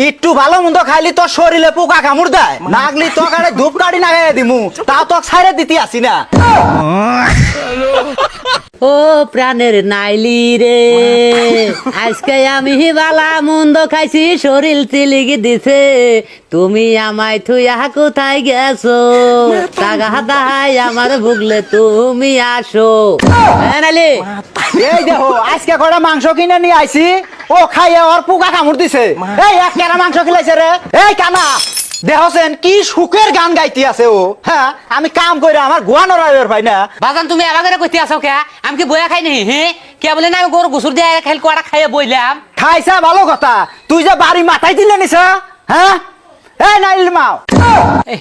একটু ভালো মন্দ খাইলি তোর শরীরে পোকা কামড় দেয়, নাগলি তোকে আরে ধূপ কাঠি নাগাই দিমু, তাও তোকে ছাইরে দিতে আসি না। ও প্রাণের নাইলি রে, আজকে আমি বালা মন্দ খাইছি, শরীর তিলিগি দিছে, তুমি আমায় থুইয়া কোথায় গেছো? টাকা দাহাই আমার ভুগলে তুমি আসো। হ্যাঁ নাইলি, এই দেখো আজকে কটা মাংস কিনে নিয়ে আইছি, ও খাইয়ে ওর পোকা কামড় দিছে। এই এক কেরা মাংস খিলাইছে রে। এই কানা দেখছেন কি সুখের গান গাইতে আছে ও। হ্যাঁ আমি কাম করে আমার গোয়া নড়াইবার পাই না। বাজান তুমি আবার কইতে আসো কে? আমি কি বইয়া খাই নি? হ্যাঁ কে বলে না আমি গরু গুসুর দিয়ে খেল কটা খাইয়ে বইলাম। খাইছা ভালো কথা, তুই যে বাড়ি মাথায় দিলে নিছ। হ্যাঁ এই নাইলির মাও, এই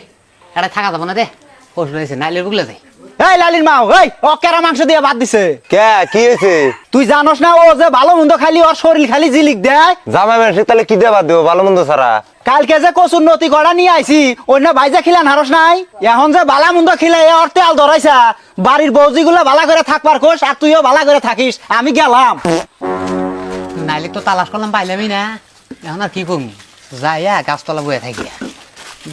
এটা থাকা যাবো না দে, কষ্ট হয়েছে নাইলের বুগলে যাই। এই লালির মাও, এই ও কেরা মাংস দিয়ে বাদ দিছে। কে কি হয়েছে? তুই জানোস না ও যে ভালো মন্দ খালি ওর শরীর খালি জিলিক দেয়। জামাই মানুষ তাহলে কি দেবা দেবো ভালো মন্দ ছাড়া? কালকে যে কচুর নতি গড়া নিয়ে আইছি, অন্য ভাইজা খিলান হারস নাই, এখন যে বালা মন্দ খিলাই ওর তেল ধরাইছা। বাড়ির বৌজি গুলা ভালা করে থাকবার কোষ, আর তুইও ভালা করে থাকিস। আমি গেলাম। নাইলে তো তালাশ করলাম পাইলামই না, এখন আর কি করবো? যাইয়া গাছতলা বয়ে থাকি,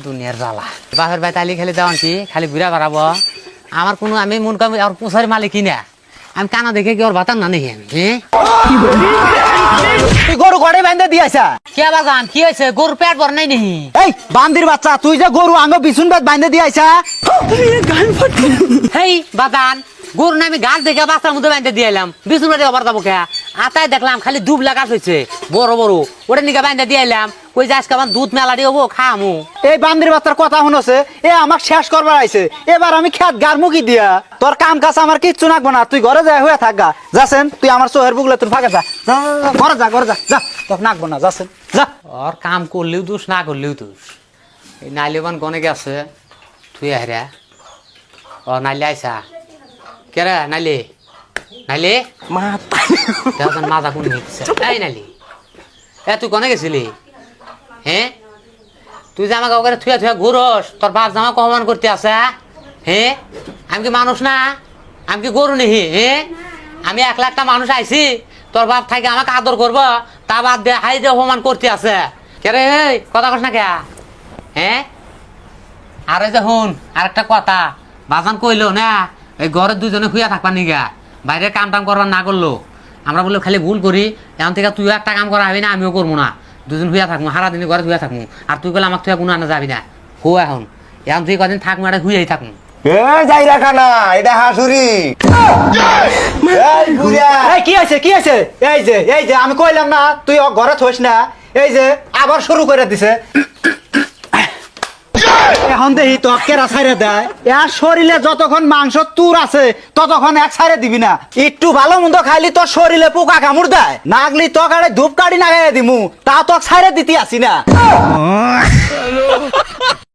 দুনিয়ার জ্বালা। বাপের ভাই তালি খেলে দেওয়ান কি খালি ঘুরা বেড়াবো। আমার কোনো আমি মন কাম আর পোষার মালিকই না, আমি কানা দেখে কি ওর বাতার না দেখি আমি। তুই গরু গড়ে বান্ধে দিয়েছা। কে বাজান কি হয়েছে? গরুর পেট ভর নাই নেহি? এই বান্দির বাচ্চা, তুই যে গরু আঙ্গ বিছুন বেদ বান্ধে দিয়েছা। হেই বাজান, গরু না আমি গাছ দেখে বাচ্চার মধ্যে বাঁধতে দিয়ে এলাম, বিছুন বাড়ি আবার যাবো কে? আতায় দেখলাম খালি দুবলা গাছ হয়েছে বড় বড়, ওটা নিকে বাঁধতে দিয়ে এলাম। ওই যে আজকে আমার দুধ মেলা দিয়ে হবো খামু। এই বান্দির বাচ্চার কথা শুনছে, এ আমাক শেষ করবার আইছে। এবার আমি খেত গার মুখি দিয়া, তোর কাম কাজ আমার কিচ্ছু নাকবো না। তুই ঘরে যা হয়ে থাক গা। যাচ্ছেন তুই আমার চোহের বুকলে তুই ফাঁকা যা, ঘরে যা, ঘরে যা, যা, তোর নাকবো না। যাচ্ছেন যা। ওর কাম করলেও দোষ, না করলেও দোষ। এই নাইলেবান গনে গেছে তুই হেরা। ও নাইলে আইসা কে রে? নাইলে নাইলে মাজা কোন এই নাইলি, এ তুই কনে গেছিলি? হ্যাঁ তুই যে আমাকে ওখানে থুয়া থুয়া ঘুরস, তোর বাপ জামা অপমান করতে আছে। হ্যাঁ আমি কি মানুষ না? আমি কি গরু নেহি? হ্যাঁ আমি 1 লাখটা মানুষ আইছি, তোর বাপ থাকে আমাকে আদর করবো, তা বাদ দিয়ে হাই দিয়ে অপমান করতে আছে। কে রে কথা কস না কে? হ্যাঁ আরে যে হুন আরেকটা কথা, বাজান কইলো না এই ঘরের দুজনে শুয়া থাকবা নিগা, বাইরে কাম টাম করবার না করলো। আমরা বলে খালি ভুল করি, এখন থেকে তুইও একটা কাম করা হবি না, আমিও করবো না। দুজন শুয়া থাকবো, সারা দিনে ঘরে শুয়া থাকবো। আর তুই বলে আমাকে তুই কোনো আনা যাবি না। হো এখন এখন তুই কদিন থাকবো, এটা শুয়েই থাকবো। যাই রাখা না, এটা হাসুরি। এই কি আছে, কি আছে? এই যে আমি কইলাম না তুই ও ঘরে থইস না। এই যে আবার শুরু করে দিছে। এখন দেখি তো কেরা ছাইরে দেয়। এর শরীরে যতক্ষণ মাংস তুর আছে ততক্ষণ এক ছাইরে দিবি না। একটু ভালো মন্দ খাইলি তোর শরীরে পোকা কামড় দেয়, নাগলি তোকে আরে ধূপ কাঠি নাগাই দিমু, তাও তোকে ছাইরে দিতে আসি না।